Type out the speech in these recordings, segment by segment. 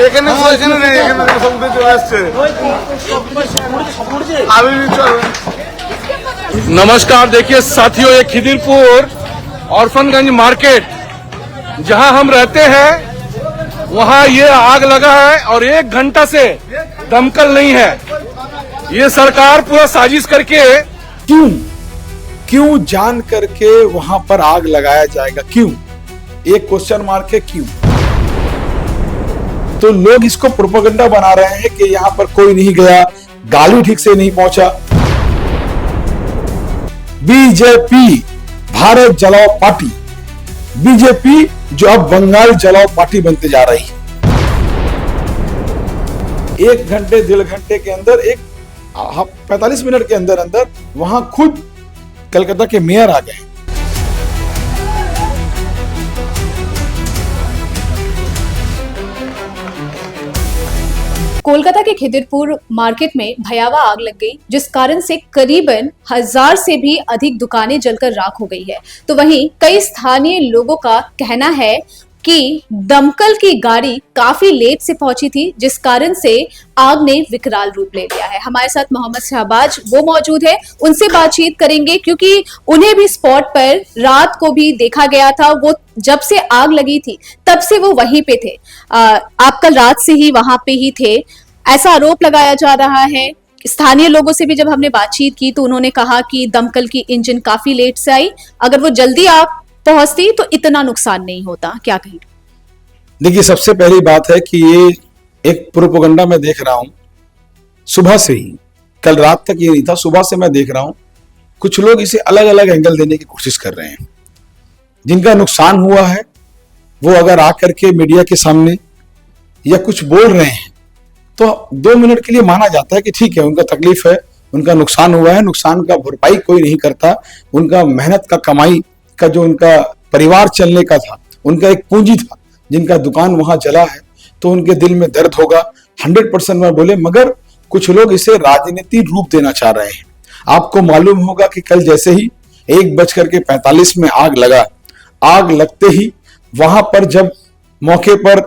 এখানে এখানে নেই, এখানে সমুদ্রে চলে আসছে। नमस्कार। देखिए साथियों, ये खिदिरपुर ऑर्फनगंज मार्केट जहां हम रहते हैं वहां ये आग लगा है और 1 घंटा से दमकल नहीं है। ये सरकार पूरा साजिश करके क्यों जान करके वहां पर आग लगाया जाएगा? क्यों? एक क्वेश्चन मार्क है। क्यों? तो लोग इसको प्रोपेगेंडा बना रहे हैं कि यहां पर कोई नहीं गया, गाली ठीक से नहीं पहुंचा। बीजेपी, भारत जलाओ पार्टी, बीजेपी जो अब बंगाल जलाओ पार्टी बनते जा रही है। 1 घंटे 1.5 घंटे के अंदर 45 मिनट के अंदर अंदर वहां खुद कलकत्ता के मेयर आ गए। कोलकाता के खिदिरपुर मार्केट में भयावह आग लग गई, जिस कारण से करीबन 1000 से भी अधिक दुकानें जलकर राख हो गई है। तो वहीं कई स्थानीय लोगों का कहना है कि दमकल की गाड़ी काफी लेट से पहुंची थी, जिस कारण से आग ने विकराल रूप ले लिया है। हमारे साथ मोहम्मद शहबाज वो मौजूद है, उनसे बातचीत करेंगे क्योंकि उन्हें भी स्पॉट पर रात को भी देखा गया था। वो जब से आग लगी थी तब से वो वहीं पे थे। आप कल रात से ही वहां पे ही थे, ऐसा आरोप लगाया जा रहा है। स्थानीय लोगों से भी जब हमने बातचीत की तो उन्होंने कहा कि दमकल की इंजन काफी लेट से आई, अगर वो जल्दी आग पहुंचती तो इतना नुकसान नहीं होता। क्या कहेंगे? देखिए, सबसे पहली बात है कि ये एक प्रोपेगेंडा मैं देख रहा हूं सुबह से ही। कल रात तक ये नहीं था, सुबह से मैं देख रहा हूं कुछ लोग इसे अलग अलग एंगल देने की कोशिश कर रहे हैं। जिनका नुकसान हुआ है वो अगर आकर के मीडिया के सामने या कुछ बोल रहे हैं तो 2 मिनट के लिए माना जाता है कि ठीक है, उनका तकलीफ है, उनका नुकसान हुआ है, नुकसान का भरपाई कोई नहीं करता। उनका मेहनत का, कमाई का, जो उनका परिवार चलने का था, उनका एक पूंजी था, जिनका दुकान वहां जला है, तो उनके दिल में दर्द होगा। 100% में बोले, मगर कुछ लोग इसे राजनीति रूप देना चाह रहे हैं। आपको मालूम होगा कि कल जैसे ही 1:45 में आग लगा, आग लगते ही वहां पर जब मौके पर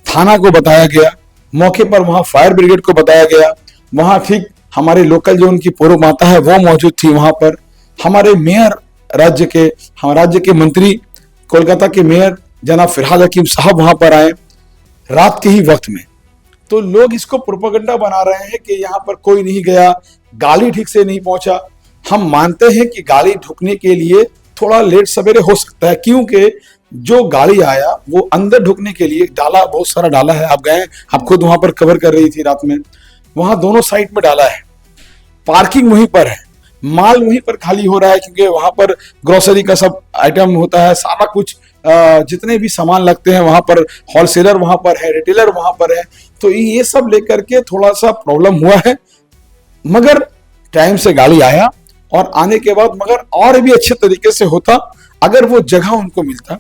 थाना को बताया गया, मौके पर वहां फायर ब्रिगेड को बताया गया, वहां ठीक हमारे लोकल जो उनकी पूर्व माता है वो मौजूद थी वहां पर। हमारे मेयर राज्य के मंत्री, कोलकाता के मेयर जनाब फिरहाद हकीम साहब वहां पर आए रात के ही वक्त में। तो लोग इसको प्रोपेगेंडा बना रहे हैं कि यहां पर कोई नहीं गया, गाली ठीक से नहीं पहुंचा। हम मानते हैं कि गाली ढुकने के लिए थोड़ा लेट सवेरे हो सकता है, क्योंकि जो गाड़ी आया वो अंदर ढुकने के लिए डाला, बहुत सारा डाला है। आप गए, आप खुद वहां पर कवर कर रही थी रात में, वहां दोनों साइड में डाला है। पार्किंग वहीं पर है, माल वहीं पर खाली हो रहा है, क्योंकि वहां पर ग्रोसरी का सब आइटम होता है, सारा कुछ जितने भी सामान लगते हैं वहां पर, होलसेलर वहां पर है, रिटेलर वहां पर है। तो ये सब लेकर के थोड़ा सा प्रॉब्लम हुआ है, मगर टाइम से गाड़ी आया और आने के बाद मगर और भी अच्छे तरीके से होता अगर वो जगह उनको मिलता,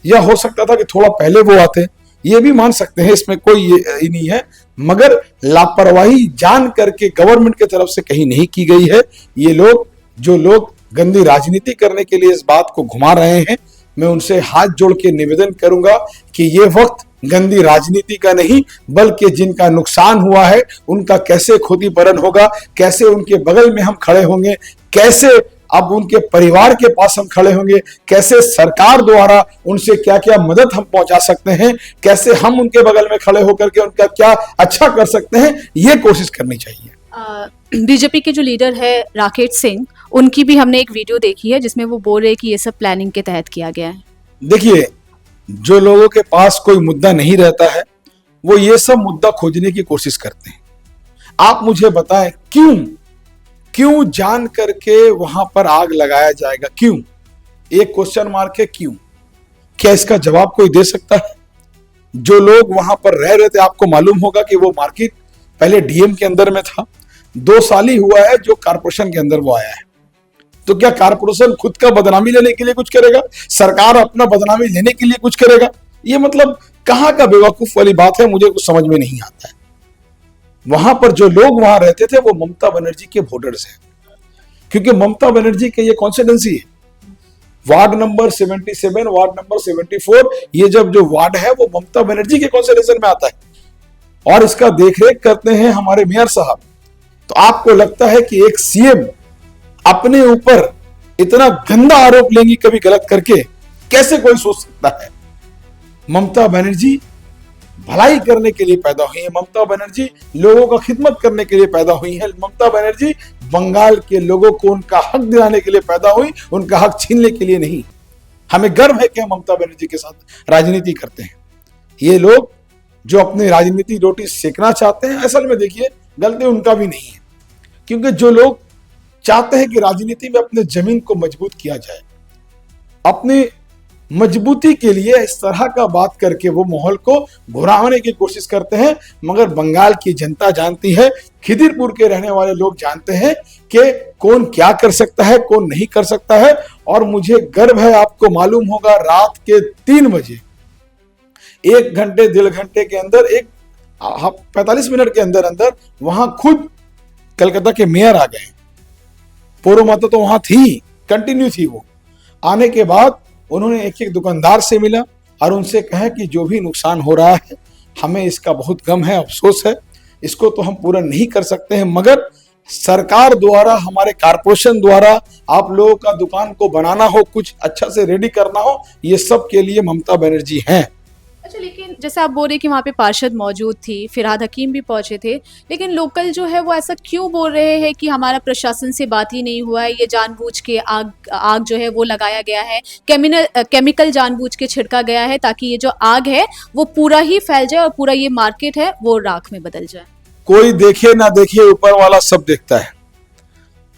या हो सकता था कि थोड़ा पहले वो आते, ये भी मान सकते हैं, इसमें कोई ये नहीं है। मगर लापरवाही जान करके गवर्नमेंट की तरफ से कहीं नहीं की गई है। ये लोग, जो लोग गंदी राजनीति करने के लिए इस बात को घुमा रहे हैं, मैं उनसे हाथ जोड़ के निवेदन करूंगा कि ये वक्त गंदी राजनीति का नहीं, बल्कि जिनका नुकसान हुआ है उनका कैसे क्षतिपूरण होगा, कैसे उनके बगल में हम खड़े होंगे, कैसे अब उनके परिवार के पास हम खड़े होंगे, कैसे सरकार द्वारा उनसे क्या क्या मदद हम पहुंचा सकते हैं, कैसे हम उनके बगल में खड़े होकर के उनका क्या अच्छा कर सकते हैं, ये कोशिश करनी चाहिए। बीजेपी के जो लीडर है राकेश सिंह, उनकी भी हमने एक वीडियो देखी है जिसमें वो बोल रहे हैं कि ये सब प्लानिंग के तहत किया गया है। देखिए, जो लोगों के पास कोई मुद्दा नहीं रहता है वो ये सब मुद्दा खोजने की कोशिश करते हैं। आप मुझे बताएं, क्यों जान करके वहां पर आग लगाया जाएगा? क्यों? एक क्वेश्चन मार्क है। क्यों? क्या इसका जवाब कोई दे सकता है? जो लोग वहां पर रह रहे थे, आपको मालूम होगा कि वो मार्केट पहले डीएम के अंदर में था, 2 साल ही हुआ है जो कारपोरेशन के अंदर वो आया है। तो क्या कारपोरेशन खुद का बदनामी लेने के लिए कुछ करेगा? सरकार अपना बदनामी लेने के लिए कुछ करेगा? ये मतलब कहां का बेवकूफ वाली बात है, मुझे कुछ समझ में नहीं आता है। वहां पर जो लोग वहां रहते थे वो ममता बनर्जी के वोटर्स हैं, क्योंकि ममता बनर्जी के ये कॉन्स्टिट्यूंसी है, वार्ड नंबर 77, वार्ड नंबर 74, ये जब जो वार्ड है वो ममता बनर्जी के कॉन्स्टिट्यूशन में आता है। और इसका देखरेख करते हैं हमारे मेयर साहब, तो आपको लगता है कि एक सीएम अपने ऊपर इतना गंदा आरोप लेंगी कभी गलत करके? कैसे कोई सोच सकता है? ममता बनर्जी भलाई करने के लिए पैदा हुई है, ममता बनर्जी लोगों का खिदमत करने के लिए पैदा हुई है, ममता बनर्जी बंगाल के लोगों को उनका हक दिलाने के लिए पैदा हुई, उनका हक छीनने के लिए नहीं। हमें गर्व है कि हम ममता बनर्जी के साथ राजनीति करते हैं। ये लोग जो अपनी राजनीति रोटी सेकना चाहते हैं, असल में देखिए गलती उनका भी नहीं है, क्योंकि जो लोग चाहते हैं कि राजनीति में अपने जमीन को मजबूत किया जाए, अपनी मजबूती के लिए इस तरह का बात करके वो माहौल को घुराने की कोशिश करते हैं। मगर बंगाल की जनता जानती है, खिदिरपुर के रहने वाले लोग जानते हैं कि कौन क्या कर सकता है, कौन नहीं कर सकता है। और मुझे गर्व है, आपको मालूम होगा, रात के 3 बजे 1 घंटे 1.5 घंटे के अंदर 45 मिनट के अंदर अंदर वहां खुद कलकत्ता के मेयर आ गए। पूर्व माता तो वहां थी, कंटिन्यू थी। वो आने के बाद उन्होंने एक एक दुकानदार से मिला और उनसे कहा कि जो भी नुकसान हो रहा है हमें इसका बहुत गम है, अफसोस है, इसको तो हम पूरा नहीं कर सकते हैं, मगर सरकार द्वारा, हमारे कारपोरेशन द्वारा आप लोगों का दुकान को बनाना हो, कुछ अच्छा से रेडी करना हो, ये सब के लिए ममता बनर्जी हैं। अच्छा, लेकिन जैसे आप बोल रहे कि वहाँ पे पार्षद मौजूद थी, फिरहाद हकीम भी पहुंचे थे, लेकिन लोकल जो है वो ऐसा क्यों बोल रहे हैं कि हमारा प्रशासन से बात ही नहीं हुआ है, ये जानबूझ के आग जो है वो लगाया गया है, केमिकल जानबूझ के छिड़का गया है ताकि ये जो आग है वो पूरा ही फैल जाए और पूरा ये मार्केट है वो राख में बदल जाए? कोई देखे ना देखे, ऊपर वाला सब देखता है।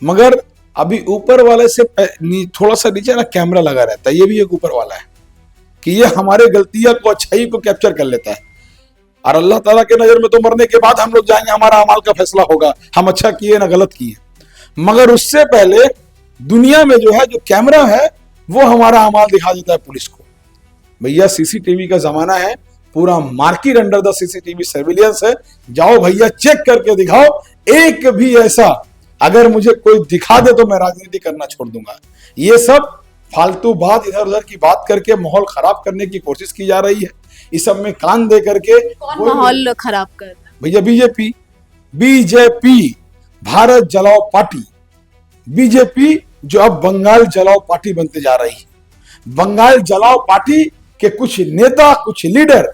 मगर अभी ऊपर वाले से थोड़ा सा नीचे ना कैमरा लगा रहता है, ये भी एक ऊपर वाला है कि ये हमारे गलतियां को, अच्छाई को कैप्चर कर लेता है। और अल्लाह ताला के नजर में तो मरने के बाद हम लोग जाएंगे, हमारा अमाल का फैसला होगा, हम अच्छा किए ना गलत किए। मगर उससे पहले दुनिया में जो है, जो कैमरा है, वो हमारा अमाल दिखा देता है पुलिस को। भैया सीसीटीवी का जमाना है, पूरा market under the CCTV surveillance है। जाओ भैया, चेक करके दिखाओ। एक भी ऐसा अगर मुझे कोई दिखा दे तो मैं राजनीति करना छोड़ दूंगा। ये सब फालतू बात, इधर उधर की बात करके माहौल खराब करने की कोशिश की जा रही है। इस सब में कान दे करके कौन माहौल खराब कर रहा है? भैया बीजेपी, भारत जलाओ पार्टी, बीजेपी जो अब बंगाल जलाओ पार्टी बनते जा रही है। बंगाल जलाओ पार्टी के कुछ नेता, कुछ लीडर,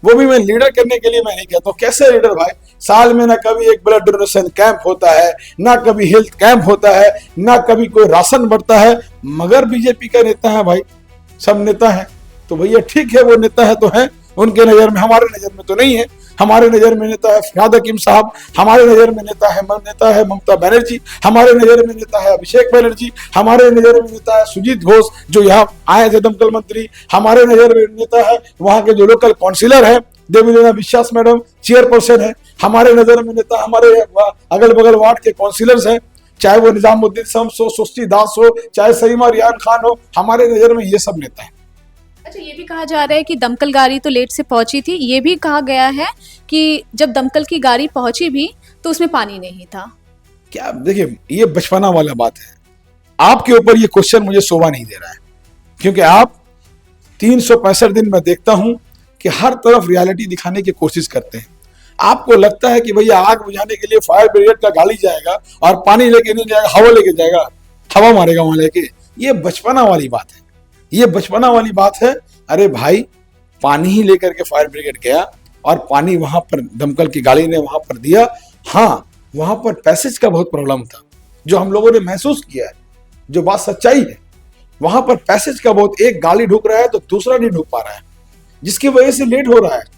वो भी मैं लीडर करने के लिए मैं नहीं कहता हूं। कैसे लीडर भाई? साल में ना कभी एक ब्लड डोनेशन कैंप होता है, ना कभी हेल्थ कैंप होता है, ना कभी कोई राशन बढ़ता है, मगर बीजेपी का नेता है भाई, सब नेता है। तो भैया ठीक है, वो नेता है तो है, उनके नजर में, हमारे नजर में तो नहीं है। हमारे नजर में नेता है फिरहाद हकीम साहब, हमारे नजर में नेता है ममता बनर्जी, हमारे नजर में नेता है अभिषेक बनर्जी, हमारे नजर में नेता है सुजीत घोष जो यहाँ आए थे दमकल मंत्री, हमारे नजर में नेता है वहां के जो लोकल काउंसिलर है देवीना विश्वास मैडम, चेयरपर्सन है। हमारे नजर में नेता हमारे अगल बगल वार्ड के काउंसिलर्स हैं, चाहे वो निजामुद्दीन शम्स हो, सुष्टी दास हो, चाहे सईमा रियान खान हो, हमारे नजर में ये सब नेता है। अच्छा, ये भी कहा जा रहा है कि दमकल गाड़ी तो लेट से पहुंची थी, ये भी कहा गया है कि जब दमकल की गाड़ी पहुंची भी तो उसमें पानी नहीं था। क्या, देखिए ये बचपना वाला बात है। आपके ऊपर ये क्वेश्चन मुझे शोभा नहीं दे रहा है, क्योंकि आप 365 दिन मैं देखता हूं कि हर तरफ रियलिटी दिखाने की कोशिश करते हैं। आपको लगता है कि भैया आग बुझाने के लिए फायर ब्रिगेड का गाड़ी जाएगा और पानी लेके नहीं जाएगा, हवा लेके जाएगा, हवा मारेगा वहां लेके। ये बचपना वाली बात है, ये बचपना वाली बात है। अरे भाई, पानी ही लेकर के फायर ब्रिगेड गया और पानी वहां पर दमकल की गाड़ी ने वहां पर दिया। हाँ, वहां पर पैसेज का बहुत प्रॉब्लम था, जो हम लोगों ने महसूस किया है, जो बात सच्चाई है। वहां पर पैसेज का बहुत, एक गाड़ी ढुक रहा है तो दूसरा नहीं ढुक पा रहा है, जिसकी वजह से लेट हो रहा है।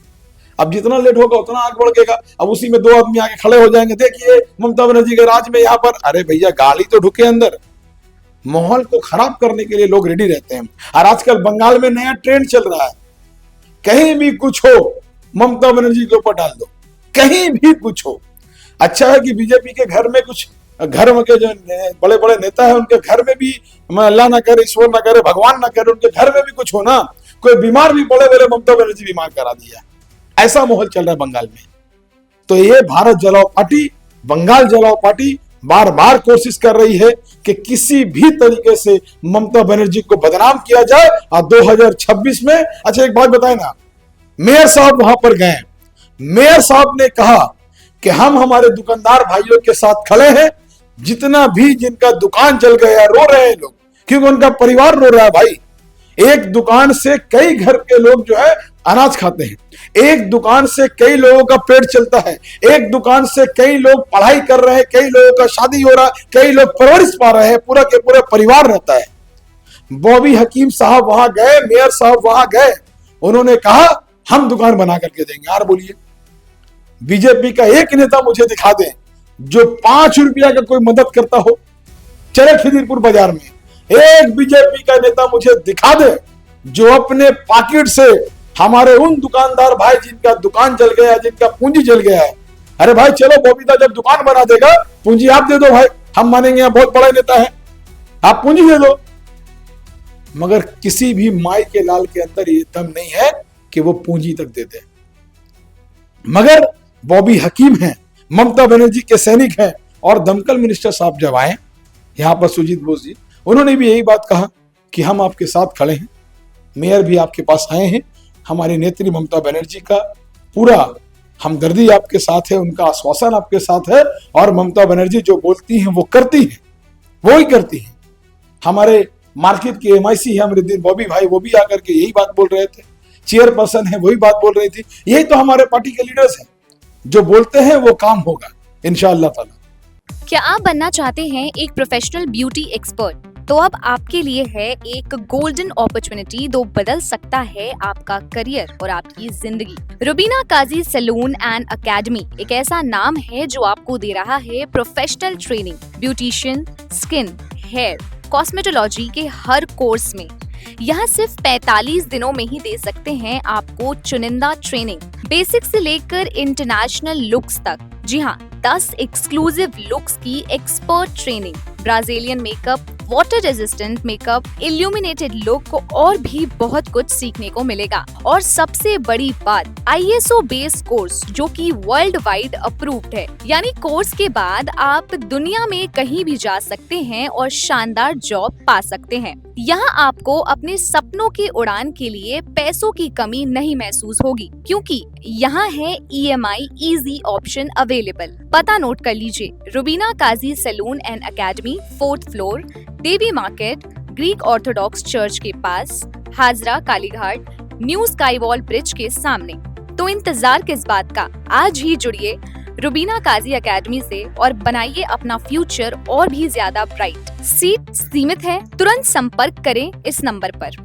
अब जितना लेट होगा उतना आग बढ़ेगा। अब उसी में 2 आदमी आगे खड़े हो जाएंगे, देखिए ममता बनर्जी के राज में यहाँ पर। अरे भैया, गाड़ी तो ढुके अंदर। माहौल को खराब करने के लिए लोग रेडी रहते हैं। और आजकल बंगाल में नया ट्रेंड चल रहा है, कहीं भी कुछ हो ममता बनर्जी के ऊपर डाल दो, कहीं भी कुछ हो। अच्छा है कि बीजेपी के घर में कुछ, घर में के जो बड़े बड़े नेता है उनके घर में भी, अल्लाह ना करे, ईश्वर ना करे, भगवान ना करे, उनके घर में भी कुछ हो ना, कोई बीमार भी पड़े, बोले ममता बनर्जी बीमार करा दिया। ऐसा माहौल चल रहा है बंगाल में। तो ये भारत जलाओ पार्टी, बंगाल जलाओ पार्टी बार बार कोशिश कर रही है कि किसी भी तरीके से ममता बनर्जी को बदनाम किया जाए। और 2026 में, अच्छा एक बात बताए ना, मेयर साहब वहां पर गए, मेयर साहब ने कहा कि हम हमारे दुकानदार भाइयों के साथ खड़े हैं, जितना भी जिनका दुकान जल गया, रो रहे हैं लोग, क्योंकि उनका परिवार रो रहा है। भाई, एक दुकान से कई घर के लोग जो है अनाज खाते हैं, एक दुकान से कई लोगों का पेट चलता है, एक दुकान से कई लोग पढ़ाई कर रहे हैं, कई लोगों का शादी हो रहा है, कई लोग परवरिश पा रहे हैं, पूरा के पूरा परिवार रहता है। बॉबी हकीम साहब वहां गए, मेयर साहब वहां गए, उन्होंने कहा हम दुकान बना करके देंगे। यार बोलिए, बीजेपी का एक नेता मुझे दिखा दे जो 5 रुपया का कोई मदद करता हो। चले खिदीरपुर बाजार में एक बीजेपी का नेता मुझे दिखा दे जो अपने पॉकेट से हमारे उन दुकानदार भाई जिनका दुकान जल गया, जिनका पूंजी जल गया है, अरे भाई चलो बबीता जब दुकान बना देगा पूंजी आप दे दो भाई, हम मानेंगे आप बहुत बड़ा नेता है, आप पूंजी दे दो। मगर किसी भी माई के लाल के अंदर ये दम नहीं है कि वो पूंजी तक दे दे। मगर बॉबी हकीम हैं, ममता बनर्जी के सैनिक हैं, और दमकल मिनिस्टर साहब जब आए यहां पर, सुजीत बोस जी, उन्होंने भी यही बात कहा कि हम आपके साथ खड़े हैं। मेयर भी आपके पास आए हैं, हमारी नेत्री ममता बनर्जी का पूरा हमदर्दी आपके साथ है, उनका आश्वासन आपके साथ है, और ममता बनर्जी जो बोलती हैं वो करती हैं, वो ही करती हैं। हमारे मार्केट की MIC है अमरुद्दीन बॉबी भाई, वो भी आकर के यही बात बोल रहे थे, चेयरपर्सन है वही बात बोल रही थी। यही तो हमारे पार्टी के लीडर्स हैं, जो बोलते हैं वो काम होगा इंशाअल्लाह ताला। क्या आप बनना चाहते हैं एक प्रोफेशनल ब्यूटी एक्सपर्ट? तो अब आपके लिए है एक गोल्डन अपॉर्चुनिटी जो बदल सकता है आपका करियर और आपकी जिंदगी। Rubina Kazi salon and academy एक ऐसा नाम है जो आपको दे रहा है professional training, beautician, skin, hair, cosmetology के हर कोर्स में। यहाँ सिर्फ 45 दिनों में ही दे सकते हैं आपको चुनिंदा ट्रेनिंग, बेसिक से लेकर इंटरनेशनल लुक्स तक। जी हाँ, 10 एक्सक्लूसिव लुक्स की expert training, Brazilian makeup, water resistant makeup, illuminated look और भी बहुत कुछ सीखने को मिलेगा। और सबसे बड़ी बात, ISO बेस्ड कोर्स जो कि वर्ल्ड वाइड अप्रूव्ड है, यानी कोर्स के बाद आप दुनिया में कहीं भी जा सकते हैं और शानदार जॉब पा सकते हैं। यहाँ आपको अपने सपनों की उड़ान के लिए पैसों की कमी नहीं महसूस होगी, क्योंकि यहाँ है EMI इजी ऑप्शन अवेलेबल। पता नोट कर लीजिए, Rubina Kazi salon and Academy, 4th floor, Devi Market, Greek Orthodox Church के पास, Hazra Kalighat, New Sky Wall Bridge के सामने। तो इंतजार किस बात का, आज ही जुड़िए रुबीना काजी एकेडमी से और बनाइए अपना फ्यूचर और भी ज्यादा ब्राइट। सीट सीमित है, तुरंत संपर्क करें इस नंबर पर।